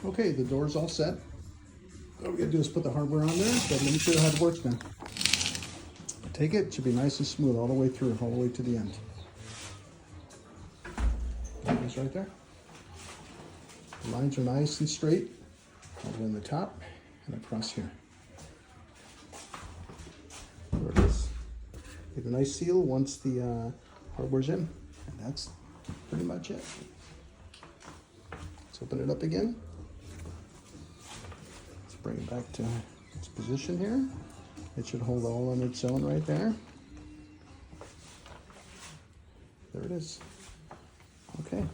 Okay, the door's all set. All we gotta do is put the hardware on there, but let me show you how it works now. Take it, it should be nice and smooth all the way through, all the way to the end. It's right there. The lines are nice and straight, all the way in the top and across here. There it is. Get a nice seal once the hardware's in, and that's pretty much it. Let's open it up again. Let's bring it back to its position here. It should hold all on its own right there. There it is. Okay.